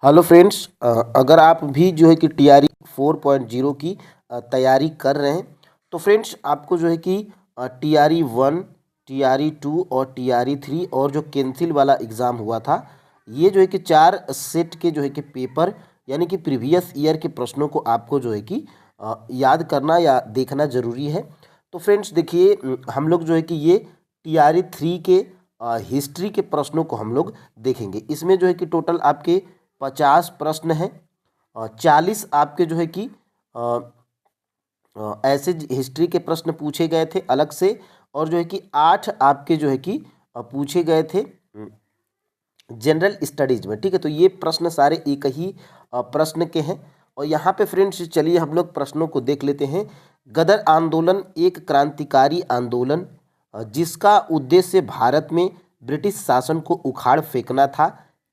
Hello friends, अगर आप भी जो है कि टीआरई 4.0 की तैयारी कर रहे हैं तो फ्रेंड्स आपको जो है कि टीआरई 1, टीआरई 2 और टीआरई 3 और जो कैंसिल वाला एग्ज़ाम हुआ था, ये जो है कि 4 सेट के जो है कि पेपर यानी कि प्रीवियस ईयर के प्रश्नों को आपको जो है कि याद करना या देखना ज़रूरी है। तो फ्रेंड्स देखिए, हम लोग जो है कि ये टीआरई 3 के हिस्ट्री के प्रश्नों को हम लोग देखेंगे। इसमें जो है कि टोटल आपके 50 प्रश्न हैं और 40 आपके जो है कि अ, ऐसे हिस्ट्री के प्रश्न पूछे गए थे अलग से, और जो है कि 8 आपके जो है कि पूछे गए थे जनरल स्टडीज में। ठीक है, तो ये प्रश्न सारे एक ही प्रश्न के हैं। और यहाँ पे फ्रेंड्स चलिए हम लोग प्रश्नों को देख लेते हैं। गदर आंदोलन एक क्रांतिकारी आंदोलन जिसका उद्देश्य भारत में ब्रिटिश शासन को उखाड़ फेंकना था,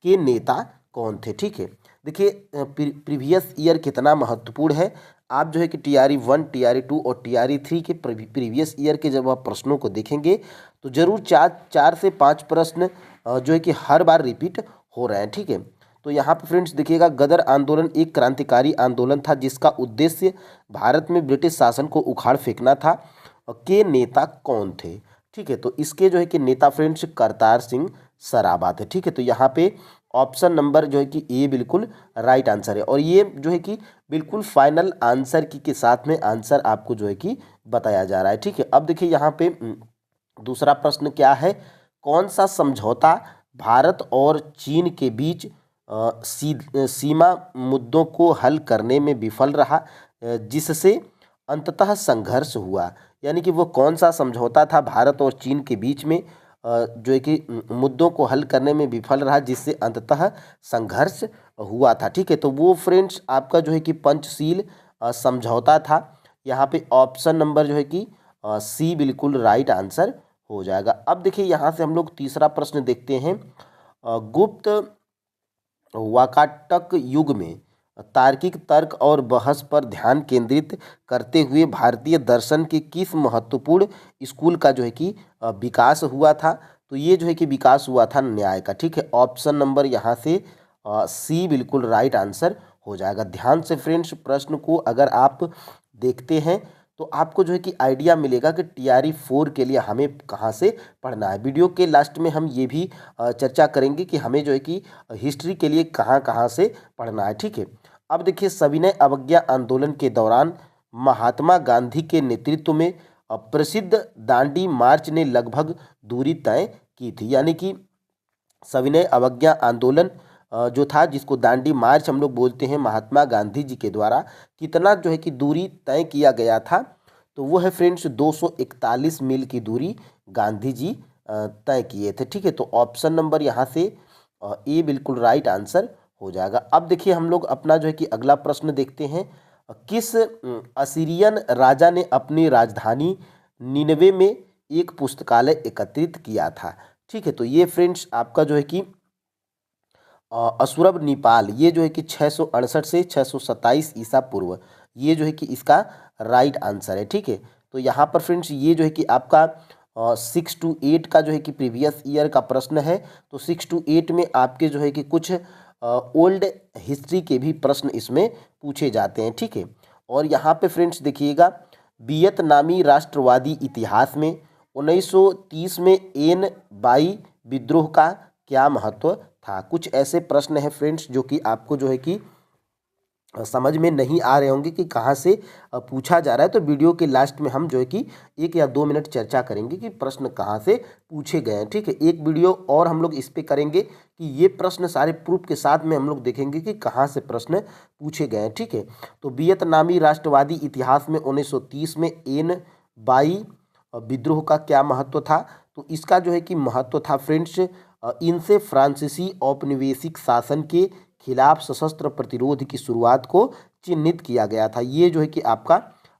के नेता कौन थे। ठीक है, देखिए प्रीवियस ईयर कितना महत्वपूर्ण है। आप जो है कि टीआरई 1, टीआरई 2 और टीआरई 3 के प्रीवियस ईयर के जब आप प्रश्नों को देखेंगे तो जरूर चार से 5 प्रश्न जो है कि हर बार रिपीट हो रहे हैं। ठीक है, तो यहाँ पे फ्रेंड्स देखिएगा, गदर आंदोलन एक क्रांतिकारी आंदोलन था जिसका उद्देश्य भारत में ब्रिटिश शासन को उखाड़ फेंकना था, के नेता कौन थे। ठीक है, तो इसके जो है कि नेता फ्रेंड्स करतार सिंह सराबा थे। ठीक है, तो यहाँ पे ऑप्शन नंबर जो है कि ए बिल्कुल राइट आंसर है, और ये जो है कि बिल्कुल फाइनल आंसर की के साथ में आंसर आपको जो है कि बताया जा रहा है। ठीक है, अब देखिए यहाँ पे दूसरा प्रश्न क्या है, कौन सा समझौता भारत और चीन के बीच सीमा मुद्दों को हल करने में विफल रहा, जिससे अंततः संघर्ष हुआ। यानी कि वो कौन सा समझौता था भारत और चीन के बीच में जो है कि मुद्दों को हल करने में विफल रहा, जिससे अंततः संघर्ष हुआ था। ठीक है, तो वो फ्रेंड्स आपका जो है कि पंचशील समझौता था। यहाँ पे ऑप्शन नंबर जो है कि सी बिल्कुल राइट आंसर हो जाएगा। अब देखिए यहाँ से हम लोग तीसरा प्रश्न देखते हैं। गुप्त वाकाटक युग में तार्किक तर्क और बहस पर ध्यान केंद्रित करते हुए भारतीय दर्शन के किस महत्वपूर्ण स्कूल का जो है कि विकास हुआ था। तो ये जो है कि विकास हुआ था न्याय का। ठीक है, ऑप्शन नंबर यहाँ से सी बिल्कुल राइट आंसर हो जाएगा। ध्यान से फ्रेंड्स प्रश्न को अगर आप देखते हैं तो आपको जो है कि आइडिया मिलेगा कि टीआरई 4 के लिए हमें कहाँ से पढ़ना है। वीडियो के लास्ट में हम ये भी चर्चा करेंगे कि हमें जो है कि हिस्ट्री के लिए कहाँ कहाँ से पढ़ना है। ठीक है, अब देखिए सविनय अवज्ञा आंदोलन के दौरान महात्मा गांधी के नेतृत्व में प्रसिद्ध दांडी मार्च ने लगभग दूरी तय की थी। यानी कि सविनय अवज्ञा आंदोलन जो था, जिसको दांडी मार्च हम लोग बोलते हैं, महात्मा गांधी जी के द्वारा कितना जो है कि दूरी तय किया गया था। तो वो है फ्रेंड्स 241 मील की दूरी गांधी जी तय किए थे। ठीक है, तो ऑप्शन नंबर यहाँ से ए बिल्कुल राइट आंसर हो जाएगा। अब देखिए हम लोग अपना जो है कि अगला प्रश्न देखते हैं। किस असीरियन राजा ने अपनी राजधानी निनवे में एक पुस्तकालय एकत्रित किया था। ठीक है, तो ये फ्रेंड्स आपका जो है कि असुरब नेपाल, ये जो है कि 668 से 627 ईसा पूर्व, ये जो है कि इसका राइट आंसर है। ठीक है, तो यहाँ पर फ्रेंड्स ये जो है कि आपका 6 to 8 का जो है कि प्रीवियस ईयर का प्रश्न है। तो 6 to 8 में आपके जो है कि कुछ ओल्ड हिस्ट्री के भी प्रश्न इसमें पूछे जाते हैं। ठीक है, और यहाँ पे फ्रेंड्स देखिएगा, वियतनामी राष्ट्रवादी इतिहास में 1930 में एन बाई विद्रोह का क्या महत्व था। कुछ ऐसे प्रश्न हैं फ्रेंड्स जो कि आपको जो है कि समझ में नहीं आ रहे होंगे कि कहाँ से पूछा जा रहा है। तो वीडियो के लास्ट में हम जो है कि 1 या 2 मिनट चर्चा करेंगे कि प्रश्न कहाँ से पूछे गए हैं। ठीक है, एक वीडियो और हम लोग इस पे करेंगे कि ये प्रश्न सारे प्रूफ के साथ में हम लोग देखेंगे कि कहाँ से प्रश्न पूछे गए हैं। ठीक है, तो वियतनामी राष्ट्रवादी इतिहास में 1930 में एन बाई विद्रोह का क्या महत्व था। तो इसका जो है कि महत्व था फ्रेंड्स, इनसे फ्रांसीसी औपनिवेशिक शासन के खिलाफ सशस्त्र प्रतिरोध की शुरुआत को चिन्हित किया गया था। ये जो है कि आपका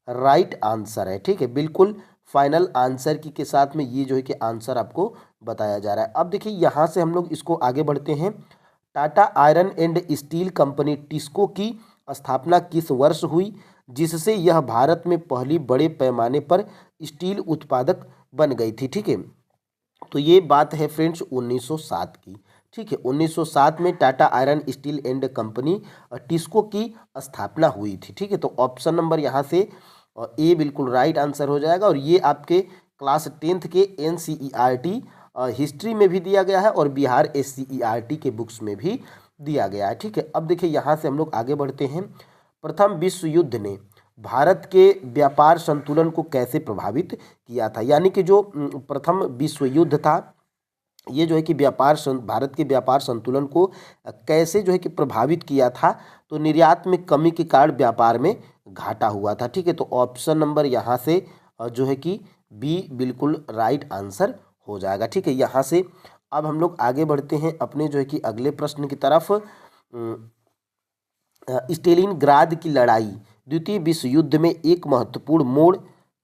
राइट आंसर है। ठीक है, बिल्कुल फाइनल आंसर की के साथ में ये जो है कि आंसर आपको बताया जा रहा है। अब देखिए यहाँ से हम लोग इसको आगे बढ़ते हैं। Tata iron and steel company TISCO की स्थापना किस वर्ष हुई, जिससे यह भारत में पहली बड़े पैमाने पर स्टील उत्पादक बन गई थी। ठीक है, तो ये बात है फ्रेंड्स 1907 की। ठीक है। 1907 में Tata iron steel and company TISCO की स्थापना हुई थी, ठीक है। तो ऑप्शन नंबर यहाँ से ए बिल्कुल राइट आंसर हो जाएगा। और ये आपके क्लास 10th के NCERT हिस्ट्री में भी दिया गया है और बिहार SCERT के बुक्स में भी दिया गया है, ठीक है। अब देखिए यहाँ से हम लोग आगे बढ़ते हैं। प्रथम विश्व युद्ध ने भारत के व्यापार संतुलन को कैसे प्रभावित किया था, यानी कि जो प्रथम विश्व युद्ध था ये जो है कि भारत के व्यापार संतुलन को कैसे जो है कि प्रभावित किया था। तो निर्यात में कमी के कारण व्यापार में घाटा हुआ था, ठीक है। तो ऑप्शन नंबर यहाँ से जो है कि बी बिल्कुल राइट आंसर हो जाएगा, ठीक है। यहाँ से अब हम लोग आगे बढ़ते हैं अपने जो है कि अगले प्रश्न की तरफ। स्टेलिनग्राद की लड़ाई द्वितीय विश्व युद्ध में एक महत्वपूर्ण मोड़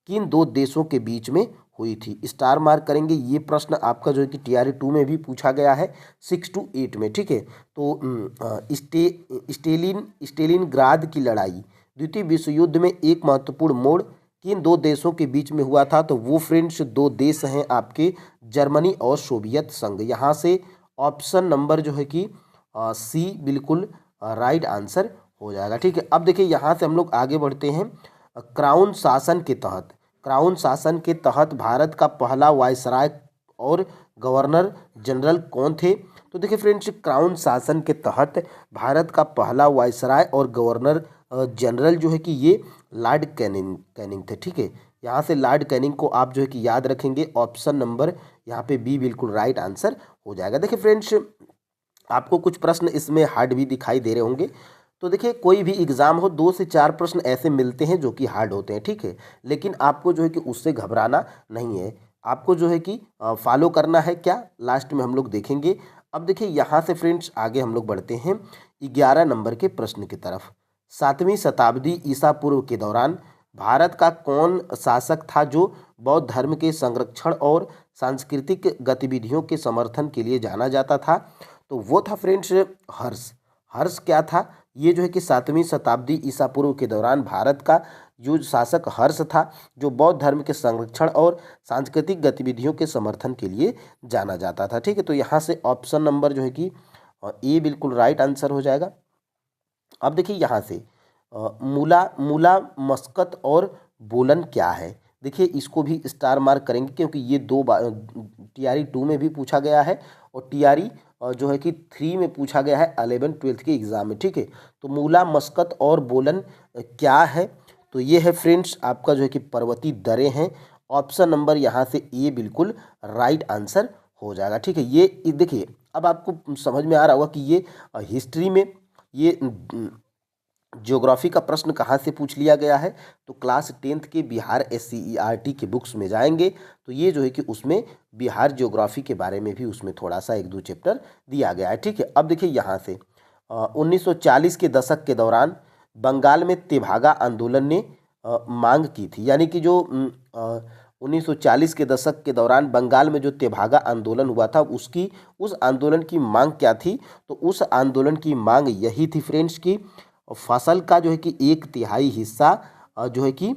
किन दो देशों के बीच में हुई थी? स्टार मार्क करेंगे। ये प्रश्न आपका जो है कि TRE 2 में भी पूछा गया है 6 to 8 में, ठीक है। तो स्टेलिनग्राद की लड़ाई द्वितीय विश्व युद्ध में एक महत्वपूर्ण मोड़ किन दो देशों के बीच में हुआ था? तो वो फ्रेंड्स दो देश हैं आपके जर्मनी और सोवियत संघ। यहाँ से ऑप्शन नंबर जो है कि सी बिल्कुल राइट आंसर हो जाएगा, ठीक है। अब देखिए यहाँ से हम लोग आगे बढ़ते हैं। क्राउन शासन के तहत भारत का पहला वायसराय और गवर्नर जनरल कौन थे? तो देखिए फ्रेंड्स, क्राउन शासन के तहत भारत का पहला वायसराय और गवर्नर जनरल जो है कि ये लॉर्ड कैनिंग थे, ठीक है। यहाँ से लॉर्ड कैनिंग को आप जो है कि याद रखेंगे। ऑप्शन नंबर यहाँ पे बी बिल्कुल राइट आंसर हो जाएगा। देखिए फ्रेंड्स, आपको कुछ प्रश्न इसमें हार्ड भी दिखाई दे रहे होंगे। तो देखिए कोई भी एग्ज़ाम हो 2 से 4 प्रश्न ऐसे मिलते हैं जो कि हार्ड होते हैं, ठीक है। लेकिन आपको जो है कि उससे घबराना नहीं है, आपको जो है कि फॉलो करना है। क्या लास्ट में हम लोग देखेंगे। अब देखिए यहाँ से फ्रेंड्स आगे हम लोग बढ़ते हैं 11 नंबर के प्रश्न की तरफ। 7वीं शताब्दी ईसा पूर्व के दौरान भारत का कौन शासक था जो बौद्ध धर्म के संरक्षण और सांस्कृतिक गतिविधियों के समर्थन के लिए जाना जाता था? तो वो था फ्रेंड्स हर्ष क्या था? ये जो है कि 7वीं शताब्दी ईसा पूर्व के दौरान भारत का जो शासक हर्ष था जो बौद्ध धर्म के संरक्षण और सांस्कृतिक गतिविधियों के समर्थन के लिए जाना जाता था, ठीक है। तो यहाँ से ऑप्शन नंबर जो है कि ए बिल्कुल राइट आंसर हो जाएगा। अब देखिए यहाँ से मूला मस्कत और बोलन क्या है? देखिए इसको भी स्टार मार्क करेंगे क्योंकि ये दो TRE 2 में भी पूछा गया है और TRE जो है कि 3 में पूछा गया है 11th 12th के एग्जाम में, ठीक है। तो मूला मस्कत और बोलन क्या है? तो ये है फ्रेंड्स आपका जो है कि पर्वतीय दरें हैं। ऑप्शन नंबर यहाँ से ए बिल्कुल राइट आंसर हो जाएगा, ठीक है। ये देखिए अब आपको समझ में आ रहा होगा कि ये हिस्ट्री में ये ज्योग्राफी का प्रश्न कहाँ से पूछ लिया गया है। तो क्लास 10th के बिहार SCERT के बुक्स में जाएंगे तो ये जो है कि उसमें बिहार ज्योग्राफी के बारे में भी उसमें थोड़ा सा 1-2 चैप्टर दिया गया है, ठीक है। अब देखिए यहाँ से 1940 के दशक के दौरान बंगाल में तेभागा आंदोलन ने मांग की थी, यानी कि जो 1940 के दशक के दौरान बंगाल में जो तेभागा आंदोलन हुआ था उस आंदोलन की मांग क्या थी? तो उस आंदोलन की मांग यही थी फ्रेंड्स की फसल का जो है कि 1/3 हिस्सा जो है कि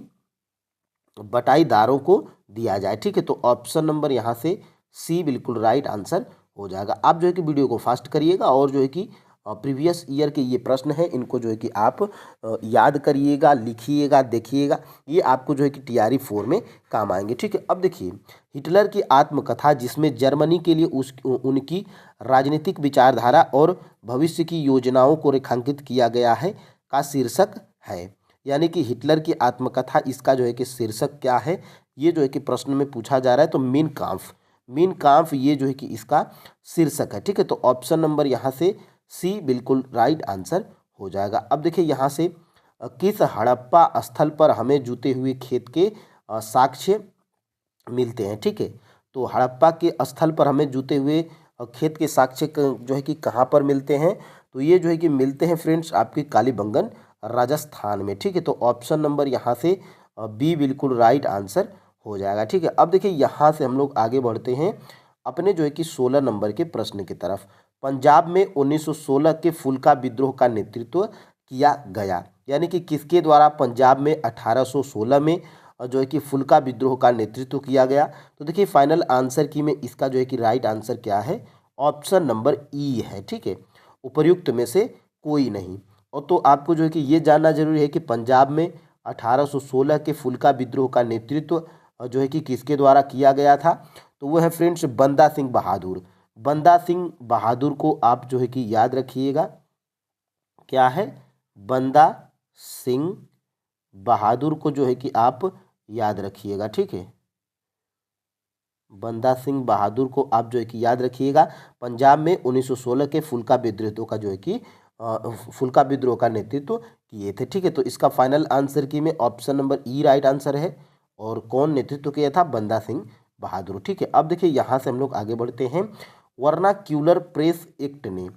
बटाईदारों को दिया जाए, ठीक है। तो ऑप्शन नंबर यहाँ से सी बिल्कुल राइट आंसर हो जाएगा। आप जो है कि वीडियो को फास्ट करिएगा और जो है कि प्रीवियस ईयर के ये प्रश्न हैं इनको जो है कि आप याद करिएगा, लिखिएगा, देखिएगा। ये आपको जो है कि TRE 4 में काम आएंगे, ठीक है। अब देखिए हिटलर की आत्मकथा जिसमें जर्मनी के लिए उनकी राजनीतिक विचारधारा और भविष्य की योजनाओं को रेखांकित किया गया है का शीर्षक है, यानी कि हिटलर की आत्मकथा इसका जो है कि शीर्षक क्या है? ये जो है कि प्रश्न में पूछा जा रहा है। तो मीन काम्फ ये जो है कि इसका शीर्षक है, ठीक है। तो ऑप्शन नंबर यहाँ से सी बिल्कुल राइट आंसर हो जाएगा। अब देखिए यहाँ से किस हड़प्पा स्थल पर हमें जुते हुए खेत के साक्ष्य मिलते हैं, ठीक है। तो हड़प्पा के स्थल पर हमें जुते हुए खेत के साक्ष्य जो है कि कहाँ पर मिलते हैं? तो ये जो है कि मिलते हैं फ्रेंड्स आपके कालीबंगन राजस्थान में, ठीक है। तो ऑप्शन नंबर यहाँ से बी बिल्कुल राइट आंसर हो जाएगा, ठीक है। अब देखिए यहाँ से हम लोग आगे बढ़ते हैं अपने जो है कि 16 नंबर के प्रश्न की तरफ। पंजाब में 1916 के फुल्का विद्रोह का नेतृत्व किया गया, यानी कि किसके द्वारा पंजाब में 1816 में जो है कि फुल्का विद्रोह का नेतृत्व किया गया? तो देखिए फाइनल आंसर की में इसका जो है कि राइट आंसर क्या है? ऑप्शन नंबर ई है। ठीक है, उपर्युक्त में से कोई नहीं। और तो आपको जो है कि ये जानना जरूरी है कि पंजाब में 1816 के फुल्का विद्रोह का नेतृत्व जो है कि किसके द्वारा किया गया था, तो वो है फ्रेंड्स बंदा सिंह बहादुर। बंदा सिंह बहादुर को आप जो है कि याद रखिएगा, क्या है, बंदा सिंह बहादुर को जो है कि आप याद रखिएगा। ठीक है, बंदा सिंह बहादुर को आप जो है कि याद रखिएगा। पंजाब में 1916 के फुल्का विद्रोह का जो है कि फुल्का विद्रोह का नेतृत्व किए थे। ठीक है, तो इसका फाइनल आंसर की में ऑप्शन नंबर ई राइट आंसर है। और कौन नेतृत्व किया था, बंदा सिंह बहादुर। ठीक है, अब देखिए यहाँ से हम लोग आगे बढ़ते हैं। वर्नाक्यूलर प्रेस एक्ट ने,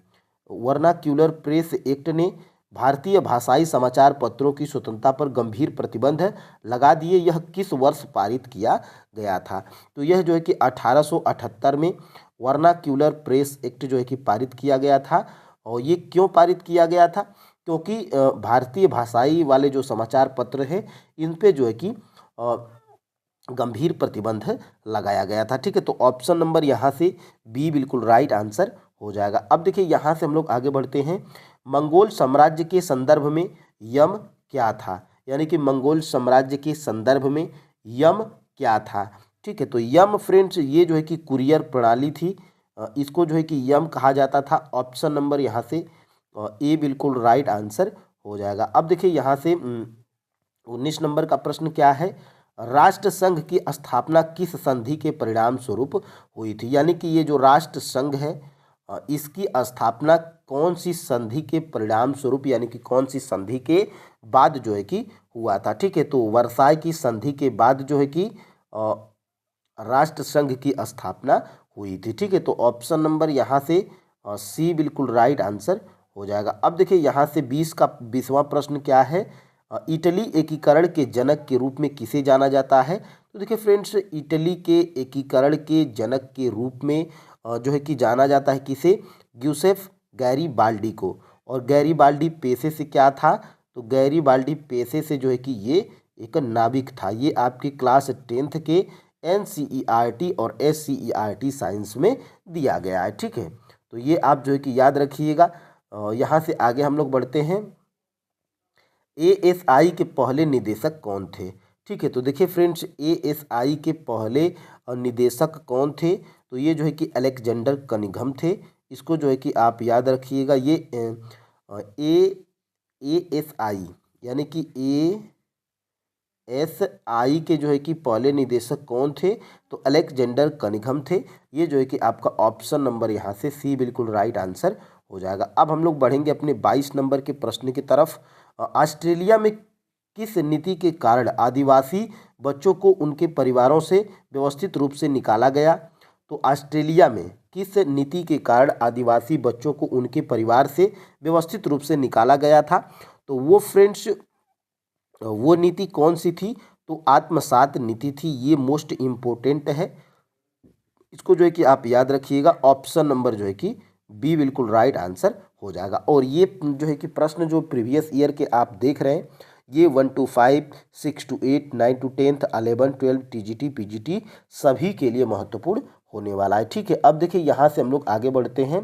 वर्नाक्यूलर प्रेस एक्ट ने भारतीय भाषाई समाचार पत्रों की स्वतंत्रता पर गंभीर प्रतिबंध लगा दिए। यह किस वर्ष पारित किया गया था, तो यह जो है कि 1878 में वर्नाक्यूलर प्रेस एक्ट जो है कि पारित किया गया था। और ये क्यों पारित किया गया था, क्योंकि भारतीय भाषाई वाले जो समाचार पत्र है इन पे जो है कि गंभीर प्रतिबंध लगाया गया था। ठीक है, तो ऑप्शन नंबर यहाँ से बी बिल्कुल राइट आंसर हो जाएगा। अब देखिए यहाँ से हम लोग आगे बढ़ते हैं। मंगोल साम्राज्य के संदर्भ में यम क्या था, यानी कि मंगोल साम्राज्य के संदर्भ में यम क्या था। ठीक है, तो यम फ्रेंड्स ये जो है कि कुरियर प्रणाली थी, इसको जो है कि यम कहा जाता था। ऑप्शन नंबर यहाँ से ए बिल्कुल राइट आंसर हो जाएगा। अब देखिए यहाँ से 19 नंबर का प्रश्न क्या है, राष्ट्र संघ की स्थापना किस संधि के परिणाम स्वरूप हुई थी, यानी कि ये जो राष्ट्र संघ है इसकी स्थापना कौन सी संधि के परिणाम स्वरूप, यानी कि कौन सी संधि के बाद जो है कि हुआ था। ठीक है, तो वर्साय की संधि के बाद जो है कि राष्ट्र संघ की स्थापना हुई थी। ठीक है, तो ऑप्शन नंबर यहाँ से सी बिल्कुल राइट आंसर हो जाएगा। अब देखिए यहाँ से 20वां प्रश्न क्या है, इटली एकीकरण के जनक के रूप में किसे जाना जाता है। तो देखिए फ्रेंड्स, इटली के एकीकरण के जनक के रूप में जो है कि जाना जाता है किसे, ग्यूसेफ गैरीबाल्डी को। और गैरीबाल्डी पेशे से क्या था, तो गैरीबाल्डी पेशे से जो है कि ये एक नाविक था। ये आपकी क्लास 10th के NCERT और SCERT साइंस में दिया गया है। ठीक है, तो ये आप जो है कि याद रखिएगा। यहाँ से आगे हम लोग बढ़ते हैं। ASI के पहले निदेशक कौन थे। ठीक है, तो देखिए फ्रेंड्स, ASI के पहले निदेशक कौन थे, तो ये जो है कि अलेक्जेंडर कनिंघम थे। इसको जो है कि आप याद रखिएगा। ये ASI यानी कि ASI के जो है कि पहले निदेशक कौन थे, तो अलेक्जेंडर कनिंघम थे। ये जो है कि आपका ऑप्शन नंबर यहाँ से सी बिल्कुल राइट आंसर हो जाएगा। अब हम लोग बढ़ेंगे अपने 22 नंबर के प्रश्न की तरफ। ऑस्ट्रेलिया में किस नीति के कारण आदिवासी बच्चों को उनके परिवारों से व्यवस्थित रूप से निकाला गया। तो ऑस्ट्रेलिया में किस नीति के कारण आदिवासी बच्चों को उनके परिवार से व्यवस्थित रूप से निकाला गया था, तो वो फ्रेंड्स वो नीति कौन सी थी, तो आत्मसात नीति थी। ये मोस्ट इम्पोर्टेंट है, इसको जो है कि आप याद रखिएगा। ऑप्शन नंबर जो है कि बी बिल्कुल राइट आंसर हो जाएगा। और ये जो है कि प्रश्न जो प्रीवियस ईयर के आप देख रहे हैं, ये 1 to 5, 6 to 8, 9 to 10, 11, 12 TGT PGT सभी के लिए महत्वपूर्ण होने वाला है। ठीक है, अब देखिए यहाँ से हम लोग आगे बढ़ते हैं।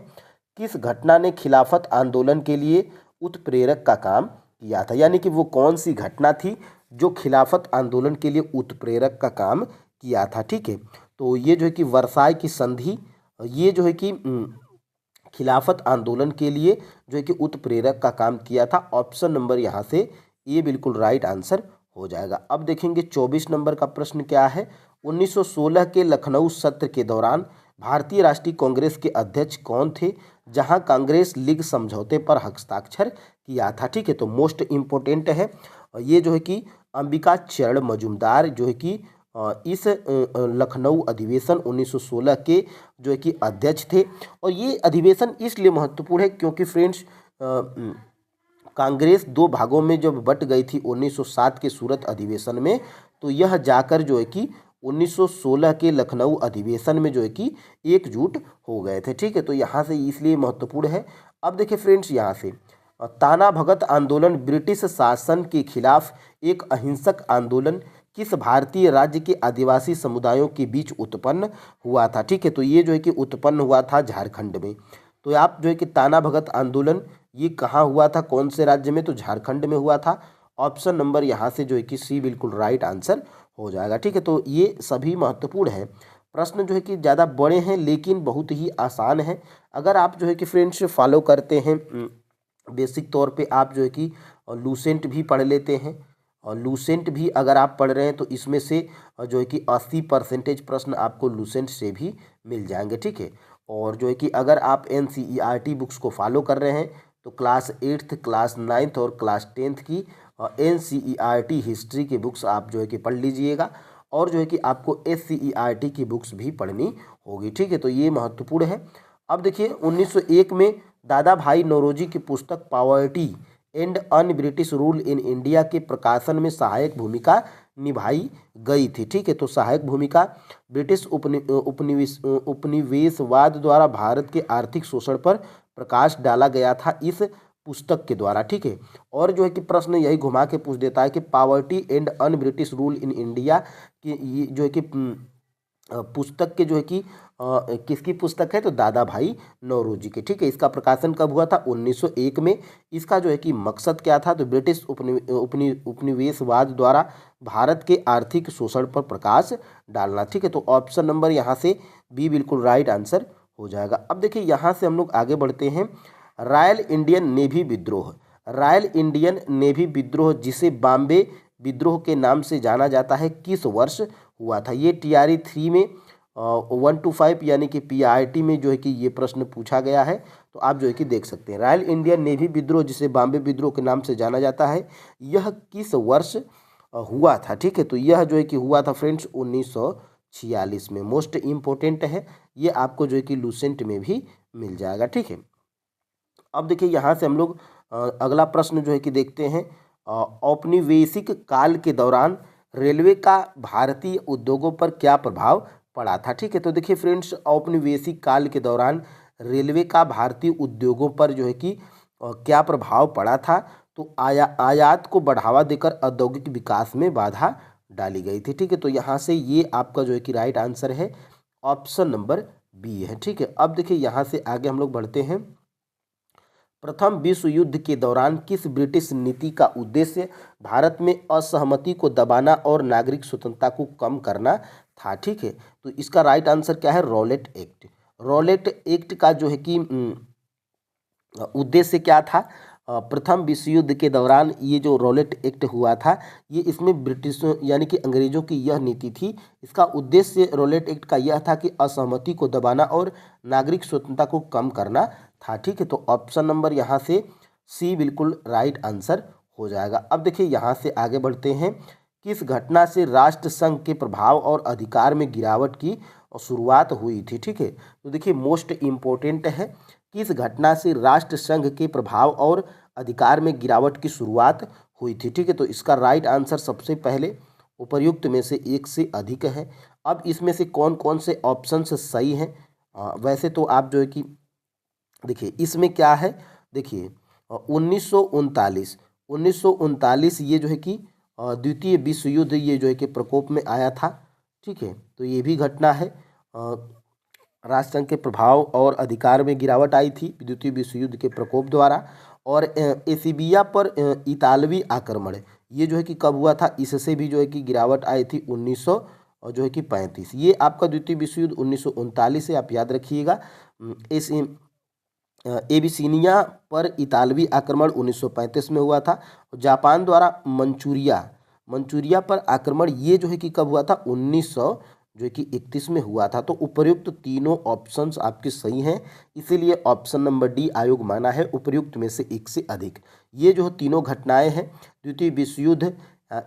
किस घटना ने खिलाफत आंदोलन के लिए उत्प्रेरक का काम किया था, यानी कि वो कौन सी घटना थी जो खिलाफत आंदोलन के लिए उत्प्रेरक का काम किया था। ठीक है, तो ये जो है कि वर्साय की संधि, ये जो है कि खिलाफत आंदोलन के लिए जो है कि उत्प्रेरक का काम किया था। ऑप्शन नंबर यहाँ से ये बिल्कुल राइट आंसर हो जाएगा। अब देखेंगे 24 नंबर का प्रश्न क्या है। 1916 के लखनऊ सत्र के दौरान भारतीय राष्ट्रीय कांग्रेस के अध्यक्ष कौन थे, जहां कांग्रेस लीग समझौते पर हस्ताक्षर किया था। ठीक है, तो मोस्ट इम्पोर्टेंट है। ये जो है कि अंबिका चरण मजूमदार जो है कि इस लखनऊ अधिवेशन 1916 के जो है कि अध्यक्ष थे। और ये अधिवेशन इसलिए महत्वपूर्ण है क्योंकि फ्रेंड्स कांग्रेस दो भागों में जब बट गई थी 1907 के सूरत अधिवेशन में, तो यह जाकर जो है कि 1916 के लखनऊ अधिवेशन में जो है कि एकजुट हो गए थे। ठीक है, तो यहाँ से इसलिए महत्वपूर्ण है। अब देखिए फ्रेंड्स, यहाँ से ताना भगत आंदोलन ब्रिटिश शासन के खिलाफ एक अहिंसक आंदोलन किस भारतीय राज्य के आदिवासी समुदायों के बीच उत्पन्न हुआ था। ठीक है, तो ये जो है कि उत्पन्न हुआ था झारखंड में। तो आप जो है कि ताना भगत आंदोलन ये कहाँ हुआ था, कौन से राज्य में, तो झारखंड में हुआ था। ऑप्शन नंबर यहाँ से जो है कि सी बिल्कुल राइट आंसर हो जाएगा। ठीक है, तो ये सभी महत्वपूर्ण है प्रश्न, जो है कि ज़्यादा बड़े हैं लेकिन बहुत ही आसान है। अगर आप जो है कि फ्रेंड्स फॉलो करते हैं बेसिक तौर पे, आप जो है कि लूसेंट भी पढ़ लेते हैं, और लूसेंट भी अगर आप पढ़ रहे हैं तो इसमें से जो है कि 80% प्रश्न आपको लूसेंट से भी मिल जाएंगे। ठीक है, और जो है कि अगर आप NCERT बुक्स को फॉलो कर रहे हैं तो क्लास 8th, क्लास 9th और क्लास 10th की NCERT हिस्ट्री की बुक्स आप जो है कि पढ़ लीजिएगा, और जो है कि आपको SCERT की बुक्स भी पढ़नी होगी। ठीक है, तो ये महत्वपूर्ण है। अब देखिए 1901 में दादा भाई नौरोजी की पुस्तक poverty and un British rule in India के प्रकाशन में सहायक भूमिका निभाई गई थी। ठीक है, तो सहायक भूमिका ब्रिटिश उपनिवेशवाद द्वारा भारत के आर्थिक शोषण पर प्रकाश डाला गया था इस पुस्तक के द्वारा। ठीक है, और जो है कि प्रश्न यही घुमा के पूछ देता है कि poverty and un British rule in India की ये जो है कि पुस्तक के जो है कि किसकी पुस्तक है, तो दादा भाई नौरोजी के। ठीक है, इसका प्रकाशन कब हुआ था, 1901 में। इसका जो है कि मकसद क्या था, तो ब्रिटिश उपनिवेशवाद द्वारा भारत के आर्थिक शोषण पर प्रकाश डालना। ठीक है, तो ऑप्शन नंबर यहाँ से बी बिल्कुल राइट आंसर हो जाएगा। अब देखिए यहाँ से हम लोग आगे बढ़ते हैं। रॉयल इंडियन नेवी विद्रोह, रॉयल इंडियन नेवी विद्रोह जिसे बॉम्बे विद्रोह के नाम से जाना जाता है, किस वर्ष हुआ था। ये TRE 3 में 1 to 5 यानी कि PRT में जो है कि ये प्रश्न पूछा गया है। तो आप जो है कि देख सकते हैं, रॉयल इंडियन नेवी विद्रोह जिसे बॉम्बे विद्रोह के नाम से जाना जाता है, यह किस वर्ष हुआ था। ठीक है, तो यह जो है कि हुआ था फ्रेंड्स 1946 में। मोस्ट इम्पोर्टेंट है, ये आपको जो है कि लूसेंट में भी मिल जाएगा। ठीक है, अब देखिए यहाँ से हम लोग अगला प्रश्न जो है कि देखते हैं। औपनिवेशिक काल के दौरान रेलवे का भारतीय उद्योगों पर क्या प्रभाव पड़ा था। ठीक है, तो देखिए फ्रेंड्स औपनिवेशिक काल के दौरान रेलवे का भारतीय उद्योगों पर जो है कि क्या प्रभाव पड़ा था, तो आयात को बढ़ावा देकर औद्योगिक विकास में बाधा डाली गई थी। ठीक है, तो यहाँ से ये आपका जो है कि राइट आंसर है, ऑप्शन नंबर बी है। ठीक है, अब देखिए यहाँ से आगे हम लोग बढ़ते हैं। प्रथम विश्व युद्ध के दौरान किस ब्रिटिश नीति का उद्देश्य भारत में असहमति को दबाना और नागरिक स्वतंत्रता को कम करना था। ठीक है, तो इसका राइट आंसर क्या है, रॉलेट एक्ट। रॉलेट एक्ट का जो है कि उद्देश्य क्या था, प्रथम विश्व युद्ध के दौरान ये जो रॉलेट एक्ट हुआ था, ये इसमें ब्रिटिशों यानी कि अंग्रेजों की यह नीति थी। इसका उद्देश्य रॉलेट एक्ट का यह था कि असहमति को दबाना और नागरिक स्वतंत्रता को कम करना था। ठीक है, तो ऑप्शन नंबर यहाँ से सी बिल्कुल राइट आंसर हो जाएगा। अब देखिए यहाँ से आगे बढ़ते हैं। किस घटना से राष्ट्रसंघ के प्रभाव और अधिकार में गिरावट की शुरुआत हुई थी। ठीक है, तो देखिए मोस्ट इम्पोर्टेंट है, किस घटना से राष्ट्रसंघ के प्रभाव और अधिकार में गिरावट की शुरुआत हुई थी। ठीक है, तो इसका राइट आंसर सबसे पहले उपर्युक्त में से एक से अधिक है। अब इसमें से कौन कौन से ऑप्शन सही हैं, वैसे तो आप जो है कि देखिए इसमें क्या है, देखिए 1939 ये जो है कि द्वितीय विश्व युद्ध ये जो है कि प्रकोप में आया था। ठीक है, तो ये भी घटना है, राष्ट्रसंघ के प्रभाव और अधिकार में गिरावट आई थी द्वितीय विश्व युद्ध के प्रकोप द्वारा। और एसीबिया पर इतालवी आक्रमण ये जो है कि कब हुआ था, इससे भी जो है कि गिरावट आई थी 1900 और जो है कि 35। ये आपका द्वितीय विश्व युद्ध 1939 से आप याद रखिएगा। इस एबिसिनिया पर इतालवी आक्रमण 1935 में हुआ था। जापान द्वारा मंचूरिया पर आक्रमण ये जो है कि कब हुआ था, 1931 में हुआ था। तो उपर्युक्त तीनों ऑप्शंस आपके सही हैं, इसीलिए ऑप्शन नंबर डी आयोग माना है उपर्युक्त में से एक से अधिक। ये जो तीनों घटनाएं हैं, द्वितीय विश्व युद्ध,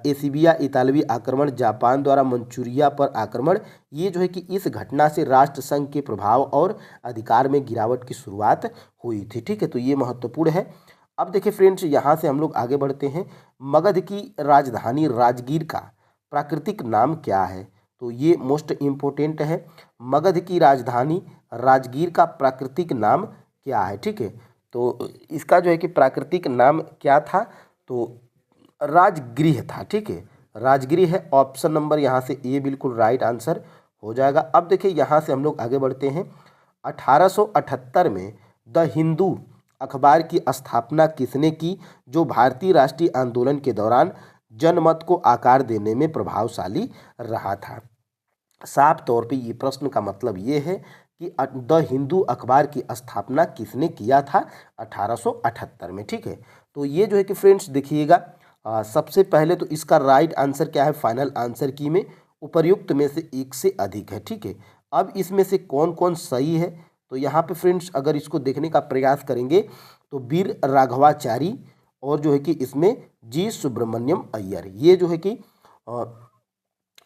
एसीबिया इतालवी आक्रमण, जापान द्वारा मंचूरिया पर आक्रमण, ये जो है कि इस घटना से राष्ट्रसंघ के प्रभाव और अधिकार में गिरावट की शुरुआत हुई थी। ठीक है, तो ये महत्वपूर्ण है। अब देखिए फ्रेंड्स यहाँ से हम लोग आगे बढ़ते हैं। मगध की राजधानी राजगीर का प्राकृतिक नाम क्या है, तो ये मोस्ट इम्पोर्टेंट है। मगध की राजधानी राजगीर का प्राकृतिक नाम क्या है। ठीक है, तो इसका जो है कि प्राकृतिक नाम क्या था, तो राजगृह था। ठीक है, राजगिरी है। ऑप्शन नंबर यहाँ से ए बिल्कुल राइट आंसर हो जाएगा। अब देखिए यहाँ से हम लोग आगे बढ़ते हैं। 1878 में द हिंदू अखबार की स्थापना किसने की, जो भारतीय राष्ट्रीय आंदोलन के दौरान जनमत को आकार देने में प्रभावशाली रहा था। साफ तौर पे ये प्रश्न का मतलब ये है कि द हिंदू अखबार की स्थापना किसने किया था 1878 में। ठीक है, तो ये जो है कि फ्रेंड्स देखिएगा, सबसे पहले तो इसका राइट आंसर क्या है, फाइनल आंसर की में उपर्युक्त में से एक से अधिक है। ठीक है, अब इसमें से कौन कौन सही है, तो यहाँ पे फ्रेंड्स अगर इसको देखने का प्रयास करेंगे तो वीर राघवाचारी और जो है कि इसमें जी सुब्रमण्यम अय्यर, ये जो है कि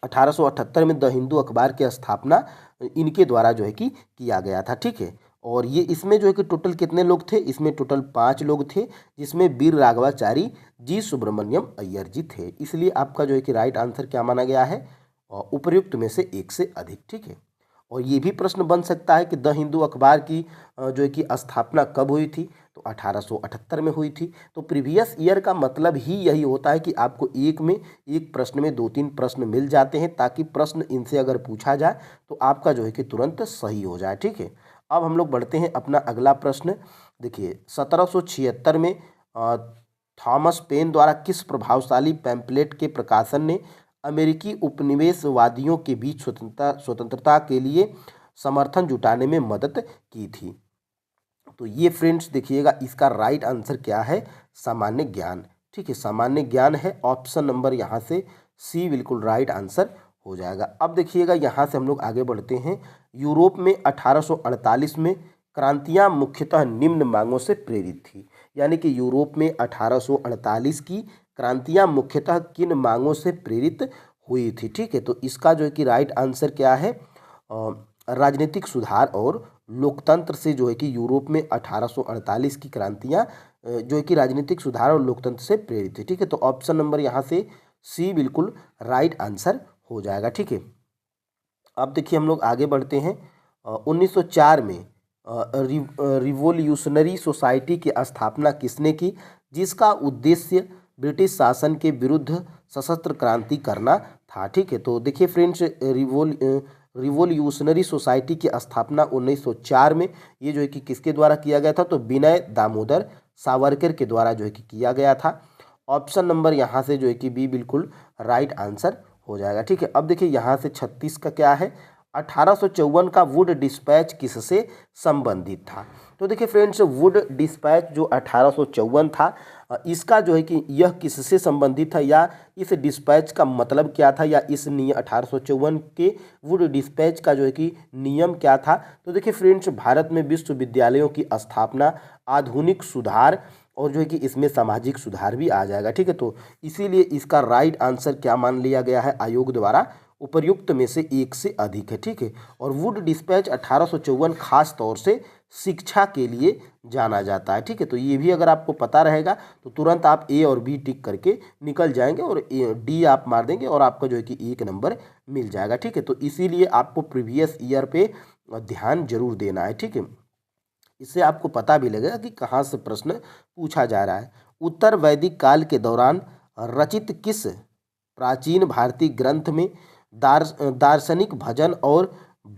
1878 में द हिंदू अखबार की स्थापना इनके द्वारा जो है कि किया गया था। ठीक है, और ये इसमें जो है कि टोटल कितने लोग थे, इसमें टोटल 5 लोग थे, जिसमें वीर राघवाचारी जी सुब्रमण्यम अय्यर जी थे। इसलिए आपका जो है कि राइट आंसर क्या माना गया है, उपर्युक्त में से एक से अधिक। ठीक है, और ये भी प्रश्न बन सकता है कि द हिंदू अखबार की जो है कि स्थापना कब हुई थी, तो 1878 में हुई थी। तो प्रीवियस ईयर का मतलब ही यही होता है कि आपको एक प्रश्न में 2-3 प्रश्न मिल जाते हैं, ताकि प्रश्न इनसे अगर पूछा जाए तो आपका जो है कि तुरंत सही हो जाए। ठीक है, अब हम लोग बढ़ते हैं अपना अगला प्रश्न। देखिए 1776 में थॉमस पेन द्वारा किस प्रभावशाली पैम्पलेट के प्रकाशन ने अमेरिकी उपनिवेशवादियों के बीच स्वतंत्रता के लिए समर्थन जुटाने में मदद की थी। तो ये फ्रेंड्स देखिएगा, इसका राइट आंसर क्या है, सामान्य ज्ञान। ठीक है, सामान्य ज्ञान है। ऑप्शन नंबर यहाँ से सी बिल्कुल राइट आंसर हो जाएगा। अब देखिएगा यहाँ से हम लोग आगे बढ़ते हैं। यूरोप में 1848 में क्रांतियाँ मुख्यतः निम्न मांगों से प्रेरित थी, यानी कि यूरोप में 1848 की क्रांतियाँ मुख्यतः किन मांगों से प्रेरित हुई थी। ठीक है, तो इसका जो है कि राइट आंसर क्या है, राजनीतिक सुधार और लोकतंत्र से जो है कि यूरोप में 1848 की क्रांतियाँ जो है कि राजनीतिक सुधार और लोकतंत्र से प्रेरित थी। ठीक है, तो ऑप्शन नंबर यहाँ से सी बिल्कुल राइट आंसर हो जाएगा। ठीक है, अब देखिए हम लोग आगे बढ़ते हैं। 1904 में रिवोल्यूशनरी सोसाइटी की स्थापना किसने की, जिसका उद्देश्य ब्रिटिश शासन के विरुद्ध सशस्त्र क्रांति करना था। ठीक है, तो देखिए फ्रेंड्स, रिवोल्यूशनरी सोसाइटी की स्थापना 1904 में ये जो है कि किसके द्वारा किया गया था, तो विनय दामोदर सावरकर के द्वारा जो है कि किया गया था। ऑप्शन नंबर यहाँ से जो है कि बी बिल्कुल राइट आंसर हो जाएगा। ठीक है, अब देखिए यहाँ से 36 का क्या है, 1854 का वुड डिस्पैच किससे संबंधित था। तो देखिए फ्रेंड्स, वुड डिस्पैच जो 1854 था, इसका जो है कि यह किससे संबंधित था, या इस डिस्पैच का मतलब क्या था, या इस नियम 1854 के वुड डिस्पैच का जो है कि नियम क्या था। तो देखिए फ्रेंड्स, भारत में विश्वविद्यालयों की स्थापना, आधुनिक सुधार और जो है कि इसमें सामाजिक सुधार भी आ जाएगा। ठीक है, तो इसीलिए इसका राइट आंसर क्या मान लिया गया है आयोग द्वारा, उपर्युक्त में से एक से अधिक है। ठीक है, और वुड डिस्पैच 1854 खास तौर से शिक्षा के लिए जाना जाता है। ठीक है, तो ये भी अगर आपको पता रहेगा तो तुरंत आप ए और बी टिक करके निकल जाएंगे और डी आप मार देंगे और आपका जो है कि 1 नंबर मिल जाएगा। ठीक है, तो इसीलिए आपको प्रीवियस ईयर पे ध्यान जरूर देना है। ठीक है, इससे आपको पता भी लगेगा कि कहाँ से प्रश्न पूछा जा रहा है। उत्तर वैदिक काल के दौरान रचित किस प्राचीन भारतीय ग्रंथ में दार्शनिक भजन और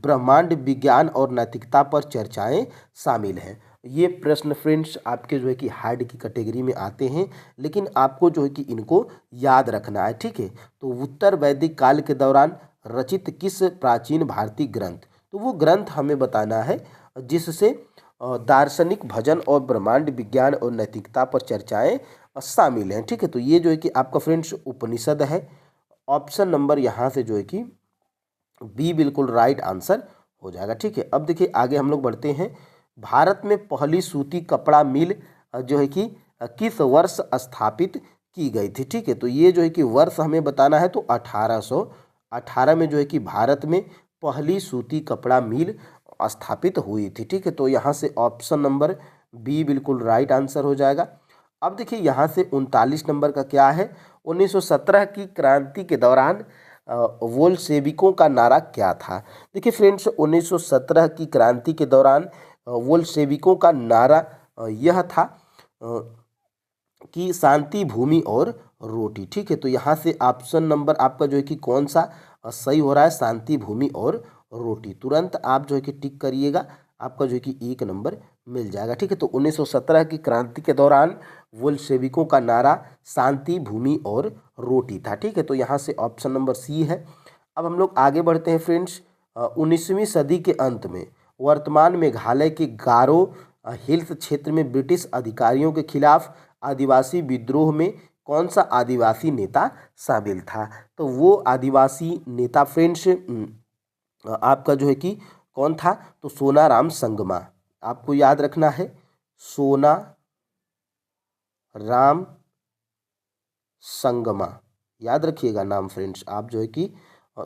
ब्रह्मांड विज्ञान और नैतिकता पर चर्चाएं शामिल हैं। ये प्रश्न फ्रेंड्स आपके जो है कि हार्ड की कैटेगरी में आते हैं, लेकिन आपको जो है कि इनको याद रखना है। ठीक है, तो उत्तर वैदिक काल के दौरान रचित किस प्राचीन भारतीय ग्रंथ, तो वो ग्रंथ हमें बताना है जिससे दार्शनिक भजन और ब्रह्मांड विज्ञान और नैतिकता पर चर्चाएं शामिल हैं। ठीक है, तो ये जो है कि आपका फ्रेंड्स उपनिषद है। ऑप्शन नंबर यहाँ से जो है कि बी बिल्कुल राइट आंसर हो जाएगा। ठीक है, अब देखिए आगे हम लोग बढ़ते हैं। भारत में पहली सूती कपड़ा मिल जो है कि किस वर्ष स्थापित की गई थी। ठीक है, तो ये जो है कि वर्ष हमें बताना है, तो 1818 में जो है कि भारत में पहली सूती कपड़ा मिल स्थापित हुई थी। ठीक है, तो यहाँ से ऑप्शन नंबर बी बिल्कुल राइट आंसर हो जाएगा। अब देखिए यहाँ से 39 नंबर का क्या है, 1917 की क्रांति के दौरान वोल्शेविकों का नारा क्या था। देखिए फ्रेंड्स, 1917 की क्रांति के दौरान वोल्शेविकों का नारा यह था कि शांति, भूमि और रोटी। ठीक है, तो यहाँ से ऑप्शन नंबर आपका जो है कि कौन सा सही हो रहा है, शांति, भूमि और रोटी। तुरंत आप जो है कि टिक करिएगा, आपका जो है कि 1 नंबर मिल जाएगा। ठीक है, तो 1917 की क्रांति के दौरान बोल्शेविकों का नारा शांति, भूमि और रोटी था। ठीक है, तो यहाँ से ऑप्शन नंबर सी है। अब हम लोग आगे बढ़ते हैं फ्रेंड्स। 19वीं सदी के अंत में वर्तमान मेघालय के गारो हिल्स क्षेत्र में ब्रिटिश अधिकारियों के खिलाफ आदिवासी विद्रोह में कौन सा आदिवासी नेता शामिल था? तो वो आदिवासी नेता फ्रेंड्स आपका जो है कि कौन था? तो सोनाराम संगमा। आपको याद रखना है, सोना राम संगमा, याद रखिएगा नाम फ्रेंड्स आप जो है कि।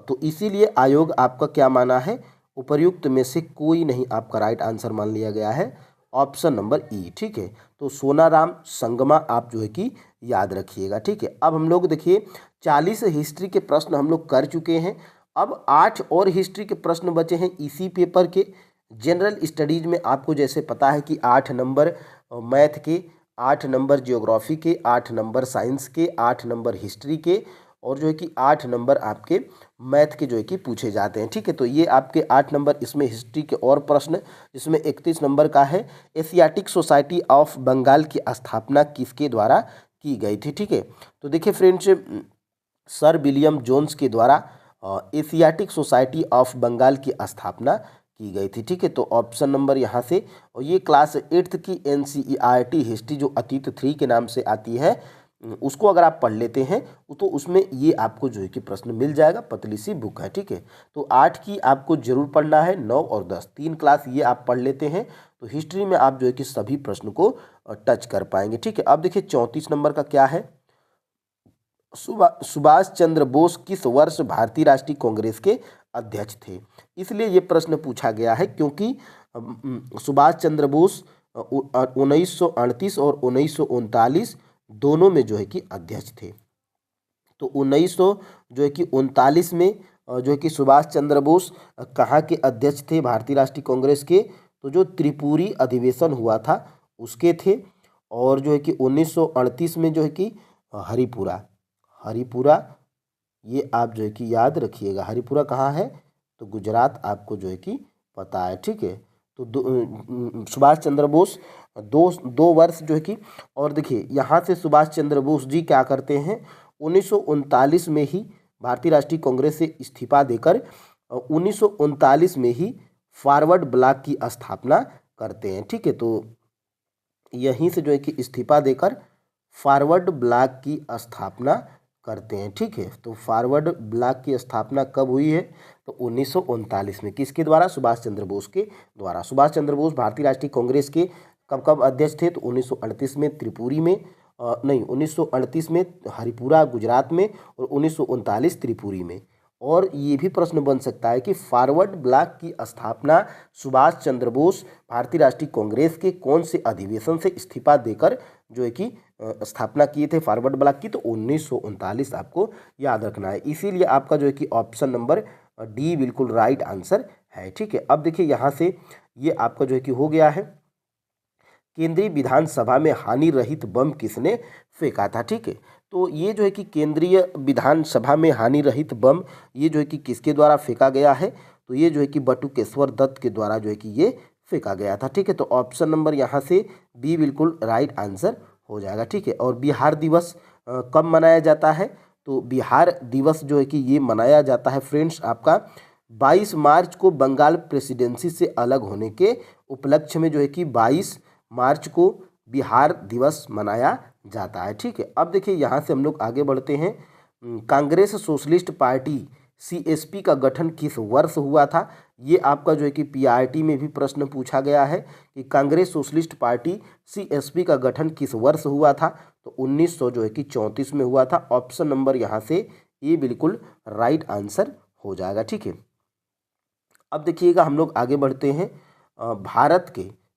तो इसीलिए आयोग आपका क्या माना है, उपर्युक्त में से कोई नहीं आपका राइट आंसर मान लिया गया है, ऑप्शन नंबर ई। ठीक है, तो सोनाराम संगमा आप जो है कि याद रखिएगा। ठीक है, अब हम लोग देखिए 40 हिस्ट्री के प्रश्न हम लोग कर चुके हैं। अब 8 और हिस्ट्री के प्रश्न बचे हैं इसी पेपर के। जनरल स्टडीज में आपको जैसे पता है कि 8 नंबर मैथ के, 8 नंबर ज्योग्राफी के, 8 नंबर साइंस के, 8 नंबर हिस्ट्री के, और जो है कि 8 नंबर आपके मैथ के जो है कि पूछे जाते हैं। ठीक है, तो ये आपके 8 नंबर इसमें हिस्ट्री के और प्रश्न, इसमें 31 नंबर का है, एशियाटिक सोसाइटी ऑफ बंगाल की स्थापना किसके द्वारा की गई थी? ठीक है, तो देखिए फ्रेंड्स, सर विलियम जोन्स के द्वारा एशियाटिक सोसाइटी ऑफ बंगाल की स्थापना की गई थी। ठीक है, तो ऑप्शन नंबर यहाँ से, और ये क्लास 8th की NCERT हिस्ट्री जो अतीत 3 के नाम से आती है, उसको अगर आप पढ़ लेते हैं तो उसमें ये आपको जो है कि प्रश्न मिल जाएगा, पतली सी बुक है। ठीक है, तो 8 की आपको जरूर पढ़ना है, 9 और 10 3 क्लास ये आप पढ़ लेते हैं तो हिस्ट्री में आप जो है कि सभी प्रश्न को टच कर पाएंगे। ठीक है, अब देखिए 34 नंबर का क्या है, सुभाष चंद्र बोस किस वर्ष भारतीय राष्ट्रीय कांग्रेस के अध्यक्ष थे? इसलिए ये प्रश्न पूछा गया है क्योंकि सुभाष चंद्र बोस 1938 और 1939 दोनों में जो है कि अध्यक्ष थे। तो 1900 जो है कि 39 में जो है कि सुभाष चंद्र बोस कहाँ के अध्यक्ष थे भारतीय राष्ट्रीय कांग्रेस के? तो जो त्रिपुरी अधिवेशन हुआ था उसके थे। और जो है कि 1938 में जो है कि हरिपुरा, हरिपुरा ये आप जो है कि याद रखिएगा, हरिपुरा कहाँ है? तो गुजरात आपको जो है कि पता है। ठीक है, तो सुभाष चंद्र बोस दो वर्ष जो है कि, और देखिए यहाँ से सुभाष चंद्र बोस जी क्या करते हैं, 1939 में ही भारतीय राष्ट्रीय कांग्रेस से इस्तीफा देकर 1939 में ही फॉरवर्ड ब्लॉक की स्थापना करते हैं। ठीक है, तो यहीं से जो है कि इस्तीफा देकर फॉरवर्ड ब्लॉक की स्थापना करते हैं। ठीक है, तो फॉरवर्ड ब्लॉक की स्थापना कब हुई है? तो 1939 में। किसके द्वारा? सुभाष चंद्र बोस के द्वारा। सुभाष चंद्र बोस भारतीय राष्ट्रीय कांग्रेस के कब कब अध्यक्ष थे? तो 1938 में त्रिपुरी में, नहीं 1938 में हरिपुरा गुजरात में, और 1939 त्रिपुरी में। और ये भी प्रश्न बन सकता है कि फॉरवर्ड ब्लॉक की स्थापना सुभाष चंद्र बोस भारतीय राष्ट्रीय कांग्रेस के कौन से अधिवेशन से इस्तीफा देकर जो है कि स्थापना किए थे फॉरवर्ड ब्लॉक की? तो 1939 आपको याद रखना है। इसीलिए आपका जो है कि ऑप्शन नंबर डी बिल्कुल राइट आंसर है। ठीक है, अब देखिए यहाँ से ये आपका जो है कि हो गया है, केंद्रीय विधानसभा में हानि रहित बम किसने फेंका था? ठीक है, तो ये जो है कि केंद्रीय विधानसभा में हानि रहित बम ये जो है कि किसके द्वारा फेंका गया है? तो ये जो है कि बटुकेश्वर दत्त के द्वारा जो है कि ये फेंका गया था। ठीक है, तो ऑप्शन नंबर यहाँ से बी बिल्कुल राइट आंसर हो जाएगा। ठीक है, और बिहार दिवस कब मनाया जाता है? तो बिहार दिवस जो है कि ये मनाया जाता है फ्रेंड्स आपका 22 मार्च को बंगाल प्रेसिडेंसी से अलग होने के उपलक्ष्य में जो है कि 22 मार्च को बिहार दिवस मनाया जाता है। ठीक है, अब देखिए यहाँ से हम लोग आगे बढ़ते हैं। कांग्रेस सोशलिस्ट पार्टी CSP का गठन किस वर्ष हुआ था? ये आपका जो है कि PRT में भी प्रश्न पूछा गया है कि कांग्रेस सोशलिस्ट पार्टी CSP का गठन किस वर्ष हुआ था? तो 1900 जो है कि 34 में हुआ था। ऑप्शन नंबर यहाँ से ये बिल्कुल राइट आंसर हो जाएगा। ठीक है, अब देखिएगा हम लोग आगे बढ़ते हैं।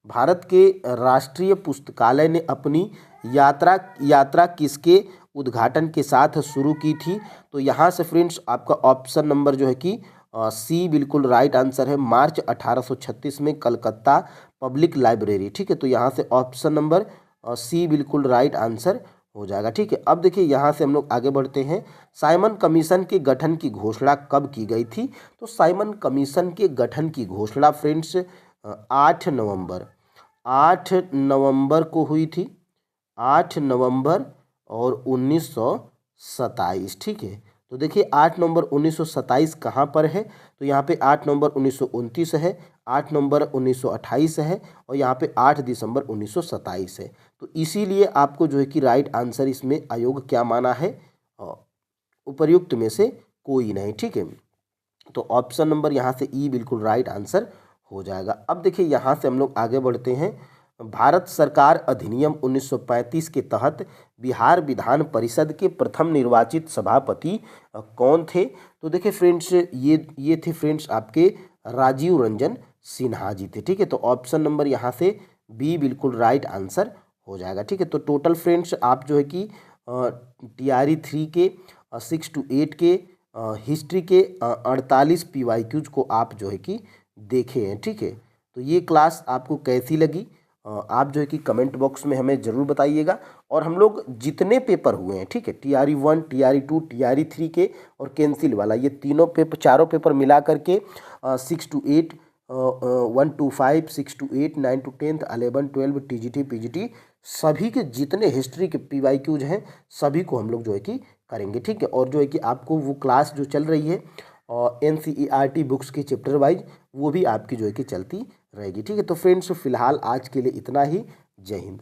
भारत के राष्ट्रीय पुस्तकालय ने अपनी यात्रा किसके उद्घाटन के साथ शुरू की थी? तो यहाँ से फ्रेंड्स आपका ऑप्शन नंबर जो है कि सी बिल्कुल राइट आंसर है, मार्च 1836 में कलकत्ता पब्लिक लाइब्रेरी। ठीक है, तो यहाँ से ऑप्शन नंबर सी बिल्कुल राइट आंसर हो जाएगा। ठीक है, अब देखिए यहाँ से हम लोग आगे बढ़ते हैं। साइमन कमीशन के गठन की घोषणा कब की गई थी? तो साइमन कमीशन के गठन की घोषणा फ्रेंड्स 8 नवंबर को हुई थी, 8 नवंबर और 1927। ठीक है, तो देखिए 8 नवंबर 1927 कहाँ पर है? तो यहाँ पे 8 नवंबर 1929 है, 8 नवंबर 1928 है और यहाँ पे 8 दिसंबर 1927 है। तो इसीलिए आपको जो है कि राइट आंसर इसमें आयोग क्या माना है? उपर्युक्त में से कोई नहीं। ठीक है, तो ऑप्शन नंबर यहाँ से ई बिल्कुल राइट आंसर हो जाएगा। अब देखिए यहाँ से हम लोग आगे बढ़ते हैं। भारत सरकार अधिनियम 1935 के तहत बिहार विधान परिषद के प्रथम निर्वाचित सभापति कौन थे? तो देखिए फ्रेंड्स, ये थे फ्रेंड्स आपके राजीव रंजन सिन्हा जी थे। ठीक है, तो ऑप्शन नंबर यहाँ से बी बिल्कुल राइट आंसर हो जाएगा। ठीक है, तो टोटल फ्रेंड्स आप जो है कि TRE 3 के 6 to 8 के हिस्ट्री के 48 PYQs को आप जो है कि देखे हैं। ठीक है, तो ये क्लास आपको कैसी लगी आप जो है कि कमेंट बॉक्स में हमें ज़रूर बताइएगा। और हम लोग जितने पेपर हुए हैं, ठीक है, TRE 1, TRE 2, TRE 3 के और कैंसिल वाला, ये चारों पेपर मिला करके 6 to 8, 1 to 5, 6 to 8, 9 to 10, 11, 12 TGT PGT सभी के जितने हिस्ट्री के PYQs हैं सभी को हम लोग जो है कि करेंगे। ठीक है, और जो है कि आपको वो क्लास जो चल रही है और NCERT बुक्स के चैप्टर वाइज वो भी आपकी जो है कि चलती रहेगी। ठीक है, तो फ्रेंड्स फिलहाल आज के लिए इतना ही। जय हिंद।